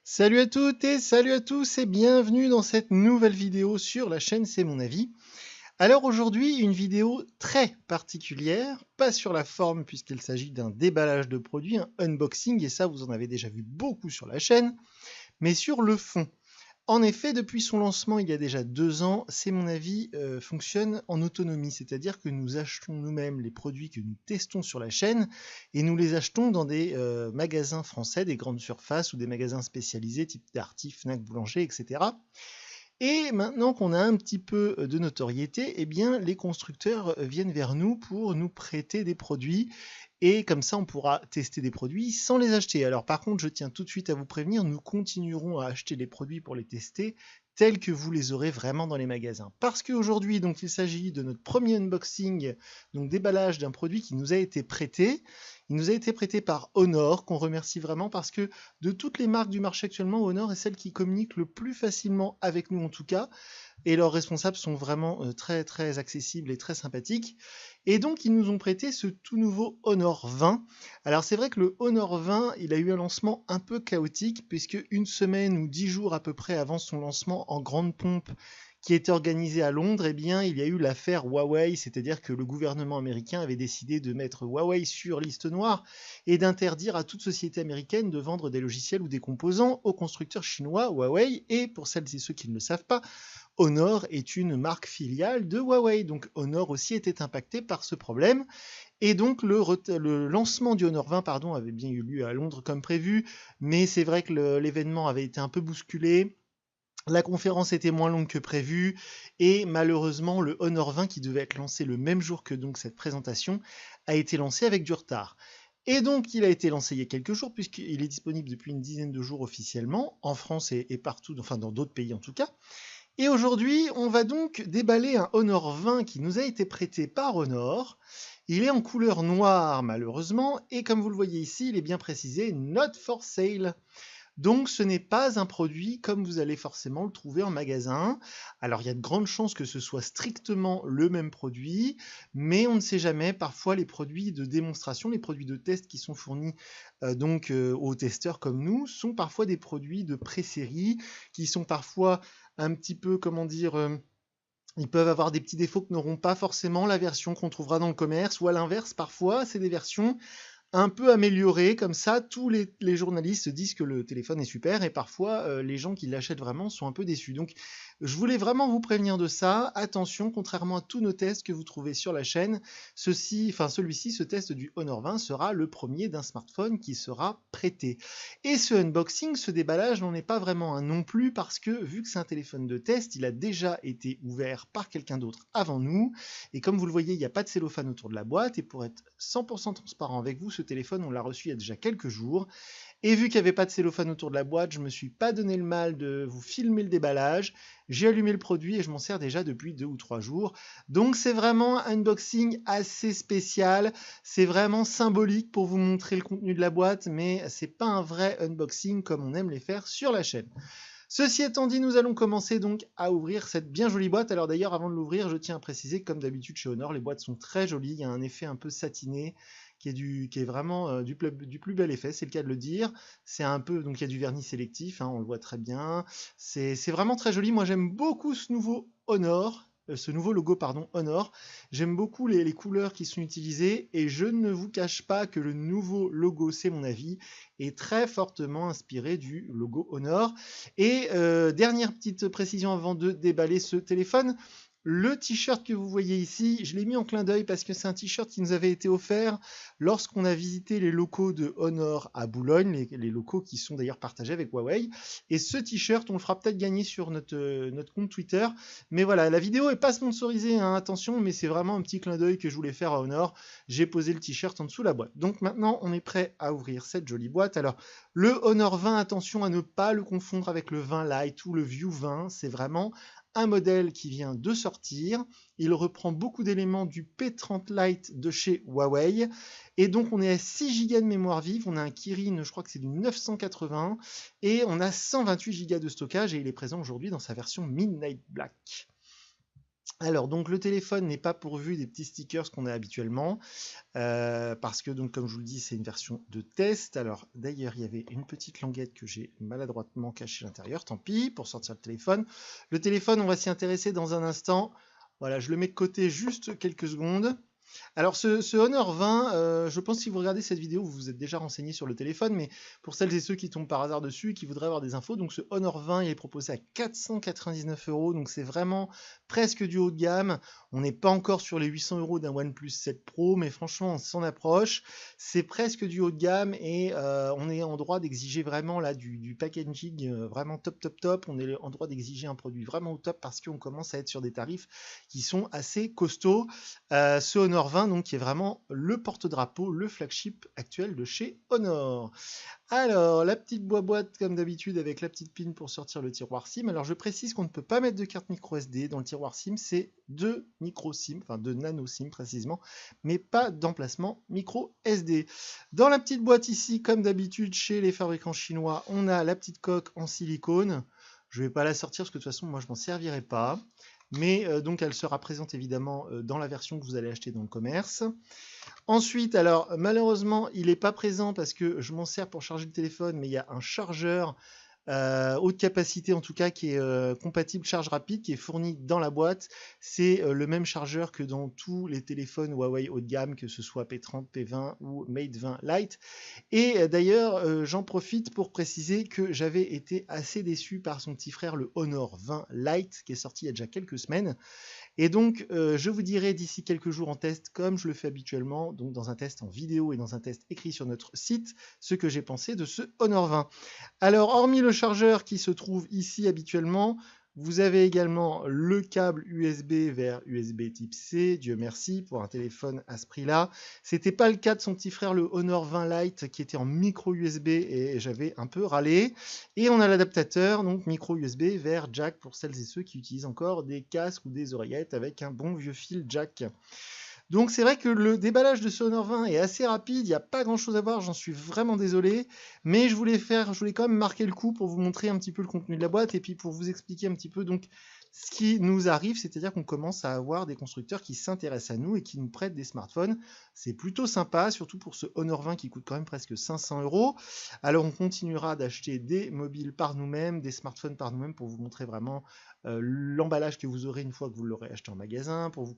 Salut à toutes et salut à tous et bienvenue dans cette nouvelle vidéo sur la chaîne C'est mon avis. Alors aujourd'hui, une vidéo très particulière, pas sur la forme puisqu'il s'agit d'un déballage de produits, un unboxing, et ça vous en avez déjà vu beaucoup sur la chaîne, mais sur le fond. En effet, depuis son lancement il y a déjà 2 ans, C'est mon avis fonctionne en autonomie, c'est-à-dire que nous achetons nous-mêmes les produits que nous testons sur la chaîne et nous les achetons dans des magasins français, des grandes surfaces ou des magasins spécialisés type Darty, Fnac, Boulanger, etc. Et maintenant qu'on a un petit peu de notoriété, eh bien, les constructeurs viennent vers nous pour nous prêter des produits. Et comme ça, on pourra tester des produits sans les acheter. Alors par contre, je tiens tout de suite à vous prévenir, nous continuerons à acheter les produits pour les tester tels que vous les aurez vraiment dans les magasins. Parce qu'aujourd'hui, donc, il s'agit de notre premier unboxing, donc déballage d'un produit qui nous a été prêté. Il nous a été prêté par Honor, qu'on remercie vraiment parce que de toutes les marques du marché actuellement, Honor est celle qui communique le plus facilement avec nous en tout cas, et leurs responsables sont vraiment très très accessibles et très sympathiques. Et donc ils nous ont prêté ce tout nouveau Honor 20. Alors c'est vrai que le Honor 20, il a eu un lancement un peu chaotique, puisque une semaine ou 10 jours à peu près avant son lancement en grande pompe, qui était organisé à Londres, eh bien, il y a eu l'affaire Huawei, c'est-à-dire que le gouvernement américain avait décidé de mettre Huawei sur liste noire et d'interdire à toute société américaine de vendre des logiciels ou des composants aux constructeurs chinois Huawei. Et pour celles et ceux qui ne le savent pas, Honor est une marque filiale de Huawei, donc Honor aussi était impacté par ce problème. Et donc le lancement du Honor 20 avait bien eu lieu à Londres comme prévu, mais c'est vrai que l'événement avait été un peu bousculé. La conférence était moins longue que prévu et malheureusement le Honor 20 qui devait être lancé le même jour que donc cette présentation a été lancé avec du retard. Et donc il a été lancé il y a quelques jours puisqu'il est disponible depuis une dizaine de jours officiellement en France et partout, enfin dans d'autres pays en tout cas. Et aujourd'hui on va donc déballer un Honor 20 qui nous a été prêté par Honor. Il est en couleur noire malheureusement et comme vous le voyez ici il est bien précisé Not for sale. Donc ce n'est pas un produit comme vous allez forcément le trouver en magasin. Alors il y a de grandes chances que ce soit strictement le même produit, mais on ne sait jamais. Parfois les produits de démonstration, les produits de test qui sont fournis aux testeurs comme nous, sont parfois des produits de pré-série, qui sont parfois un petit peu, comment dire, ils peuvent avoir des petits défauts que n'auront pas forcément la version qu'on trouvera dans le commerce, ou à l'inverse, parfois c'est des versions un peu amélioré, comme ça tous les journalistes disent que le téléphone est super et parfois les gens qui l'achètent vraiment sont un peu déçus. Donc je voulais vraiment vous prévenir de ça. Attention, contrairement à tous nos tests que vous trouvez sur la chaîne, celui-ci, ce test du Honor 20 sera le premier d'un smartphone qui sera prêté. Et ce unboxing, ce déballage n'en est pas vraiment un non plus parce que vu que c'est un téléphone de test, il a déjà été ouvert par quelqu'un d'autre avant nous. Et comme vous le voyez, il n'y a pas de cellophane autour de la boîte. Et pour être 100% transparent avec vous, ce téléphone, on l'a reçu il y a déjà quelques jours. Et vu qu'il n'y avait pas de cellophane autour de la boîte, je ne me suis pas donné le mal de vous filmer le déballage. J'ai allumé le produit et je m'en sers déjà depuis 2 ou 3 jours. Donc c'est vraiment un unboxing assez spécial. C'est vraiment symbolique pour vous montrer le contenu de la boîte, mais c'est pas un vrai unboxing comme on aime les faire sur la chaîne. Ceci étant dit, nous allons commencer donc à ouvrir cette bien jolie boîte. Alors d'ailleurs, avant de l'ouvrir, je tiens à préciser que comme d'habitude chez Honor, les boîtes sont très jolies. Il y a un effet un peu satiné qui est vraiment du plus bel effet, c'est le cas de le dire. C'est un peu, donc il y a du vernis sélectif, hein, on le voit très bien. C'est vraiment très joli. Moi j'aime beaucoup ce nouveau Honor. Ce nouveau logo, pardon, Honor. J'aime beaucoup les couleurs qui sont utilisées et je ne vous cache pas que le nouveau logo, c'est mon avis, est très fortement inspiré du logo Honor. Et dernière petite précision avant de déballer ce téléphone, le t-shirt que vous voyez ici, je l'ai mis en clin d'œil parce que c'est un t-shirt qui nous avait été offert lorsqu'on a visité les locaux de Honor à Boulogne, les locaux qui sont d'ailleurs partagés avec Huawei. Et ce t-shirt, on le fera peut-être gagner sur notre compte Twitter. Mais voilà, la vidéo n'est pas sponsorisée, hein, attention, mais c'est vraiment un petit clin d'œil que je voulais faire à Honor. J'ai posé le t-shirt en dessous de la boîte. Donc maintenant, on est prêt à ouvrir cette jolie boîte. Alors, le Honor 20, attention à ne pas le confondre avec le 20 Lite ou le View 20. C'est vraiment un modèle qui vient de sortir. Il reprend beaucoup d'éléments du P30 Lite de chez Huawei. Et donc, on est à 6 Go de mémoire vive. On a un Kirin, je crois que c'est du 980. Et on a 128 Go de stockage. Et il est présent aujourd'hui dans sa version Midnight Black. Alors, donc le téléphone n'est pas pourvu des petits stickers qu'on a habituellement, parce que, donc, comme je vous le dis, c'est une version de test. Alors, d'ailleurs, il y avait une petite languette que j'ai maladroitement cachée à l'intérieur, tant pis, pour sortir le téléphone. Le téléphone, on va s'y intéresser dans un instant. Voilà, je le mets de côté juste quelques secondes. Alors ce Honor 20, je pense que si vous regardez cette vidéo, vous vous êtes déjà renseigné sur le téléphone, mais pour celles et ceux qui tombent par hasard dessus et qui voudraient avoir des infos, donc ce Honor 20, il est proposé à 499 €, donc c'est vraiment presque du haut de gamme. On n'est pas encore sur les 800 € d'un OnePlus 7 Pro, mais franchement, on s'en approche. C'est presque du haut de gamme et on est en droit d'exiger vraiment là du packaging vraiment top top top. On est en droit d'exiger un produit vraiment au top parce qu'on commence à être sur des tarifs qui sont assez costauds. Ce Honor 20, donc, qui est vraiment le porte-drapeau, le flagship actuel de chez Honor. Alors, la petite boîte comme d'habitude avec la petite pin pour sortir le tiroir SIM. Alors, je précise qu'on ne peut pas mettre de carte micro SD dans le tiroir SIM, c'est 2 micro SIM, enfin 2 nano SIM précisément, mais pas d'emplacement micro SD. Dans la petite boîte ici, comme d'habitude chez les fabricants chinois, on a la petite coque en silicone. Je ne vais pas la sortir parce que de toute façon, moi, je m'en servirai pas. Mais donc elle sera présente évidemment dans la version que vous allez acheter dans le commerce. Ensuite, alors malheureusement, il n'est pas présent parce que je m'en sers pour charger le téléphone, mais il y a un chargeur haute capacité en tout cas qui est compatible charge rapide, qui est fourni dans la boîte. C'est le même chargeur que dans tous les téléphones Huawei haut de gamme, que ce soit P30, P20 ou Mate 20 Lite. Et d'ailleurs, j'en profite pour préciser que j'avais été assez déçu par son petit frère, le Honor 20 Lite, qui est sorti il y a déjà quelques semaines. Et donc, je vous dirai d'ici quelques jours en test, comme je le fais habituellement, donc dans un test en vidéo et dans un test écrit sur notre site, ce que j'ai pensé de ce Honor 20. Alors, hormis le chargeur qui se trouve ici habituellement, vous avez également le câble USB vers USB type C, Dieu merci, pour un téléphone à ce prix-là. C'était pas le cas de son petit frère, le Honor 20 Lite, qui était en micro USB et j'avais un peu râlé. Et on a l'adaptateur, donc micro USB vers jack pour celles et ceux qui utilisent encore des casques ou des oreillettes avec un bon vieux fil jack. Donc c'est vrai que le déballage de ce Honor 20 est assez rapide, il n'y a pas grand chose à voir, j'en suis vraiment désolé, mais je voulais quand même marquer le coup pour vous montrer un petit peu le contenu de la boîte et puis pour vous expliquer un petit peu donc ce qui nous arrive, c'est-à-dire qu'on commence à avoir des constructeurs qui s'intéressent à nous et qui nous prêtent des smartphones. C'est plutôt sympa, surtout pour ce Honor 20 qui coûte quand même presque 500 €. Alors on continuera d'acheter des mobiles par nous-mêmes, des smartphones par nous-mêmes pour vous montrer vraiment l'emballage que vous aurez une fois que vous l'aurez acheté en magasin, pour vous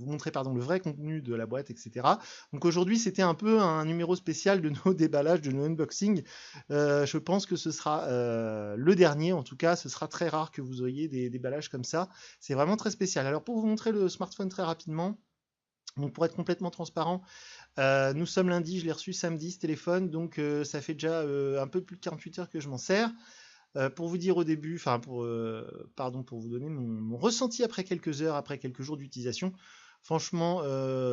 montrer le vrai contenu de la boîte, etc. Donc aujourd'hui, c'était un peu un numéro spécial de nos déballages, de nos unboxings. Je pense que ce sera le dernier, en tout cas, ce sera très rare que vous ayez des déballages comme ça. C'est vraiment très spécial. Alors pour vous montrer le smartphone très rapidement, donc pour être complètement transparent, nous sommes lundi, je l'ai reçu samedi ce téléphone, donc ça fait déjà un peu plus de 48 heures que je m'en sers. Pour vous dire au début, pour vous donner mon ressenti après quelques heures, après quelques jours d'utilisation, franchement,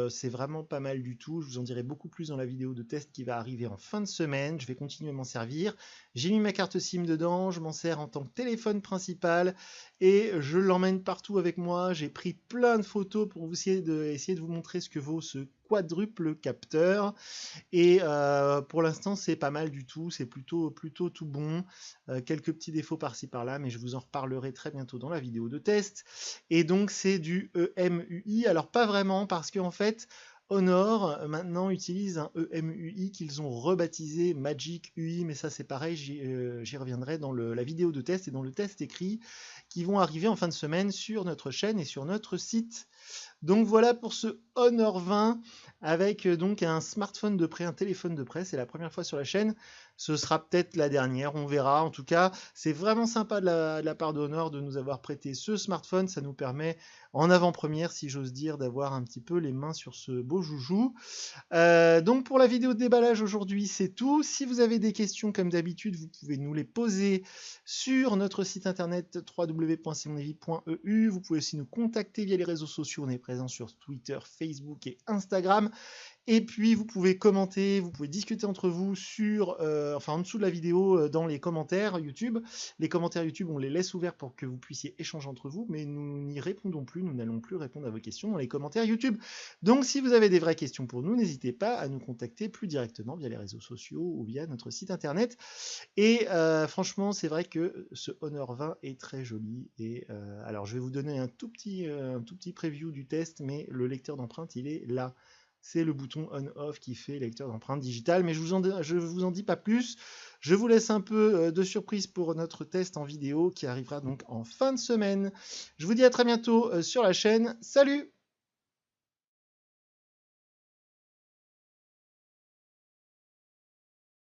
c'est vraiment pas mal du tout. Je vous en dirai beaucoup plus dans la vidéo de test qui va arriver en fin de semaine. Je vais continuer à m'en servir. J'ai mis ma carte SIM dedans, je m'en sers en tant que téléphone principal et je l'emmène partout avec moi. J'ai pris plein de photos pour essayer de vous montrer ce que vaut ce quadruple capteur. Et pour l'instant, c'est pas mal du tout. C'est plutôt tout bon. Quelques petits défauts par-ci par-là, mais je vous en reparlerai très bientôt dans la vidéo de test. Et donc, c'est du EMUI. Alors, pas vraiment, parce qu'en fait, Honor maintenant utilise un EMUI qu'ils ont rebaptisé Magic UI, mais ça c'est pareil, j'y reviendrai dans la vidéo de test et dans le test écrit qui vont arriver en fin de semaine sur notre chaîne et sur notre site. Donc voilà pour ce Honor 20 avec donc un smartphone de prêt, un téléphone de prêt, c'est la première fois sur la chaîne, ce sera peut-être la dernière, on verra. En tout cas, c'est vraiment sympa de la part de Honor de nous avoir prêté ce smartphone, ça nous permet en avant-première, si j'ose dire, d'avoir un petit peu les mains sur ce beau joujou. Donc pour la vidéo de déballage aujourd'hui, c'est tout. Si vous avez des questions comme d'habitude, vous pouvez nous les poser sur notre site internet www.cmonavis.eu. Vous pouvez aussi nous contacter via les réseaux sociaux, on est présent sur Twitter, Facebook et Instagram. Et puis vous pouvez commenter, vous pouvez discuter entre vous sur, enfin en dessous de la vidéo dans les commentaires YouTube. Les commentaires YouTube, on les laisse ouverts pour que vous puissiez échanger entre vous, mais nous n'y répondons plus, nous n'allons plus répondre à vos questions dans les commentaires YouTube. Donc si vous avez des vraies questions pour nous, n'hésitez pas à nous contacter plus directement via les réseaux sociaux ou via notre site internet. Et franchement, c'est vrai que ce Honor 20 est très joli. Et alors je vais vous donner un tout petit preview du test, mais le lecteur d'empreintes, il est là. C'est le bouton on-off qui fait lecteur d'empreintes digitales, mais je vous en dis pas plus. Je vous laisse un peu de surprise pour notre test en vidéo qui arrivera donc en fin de semaine. Je vous dis à très bientôt sur la chaîne. Salut!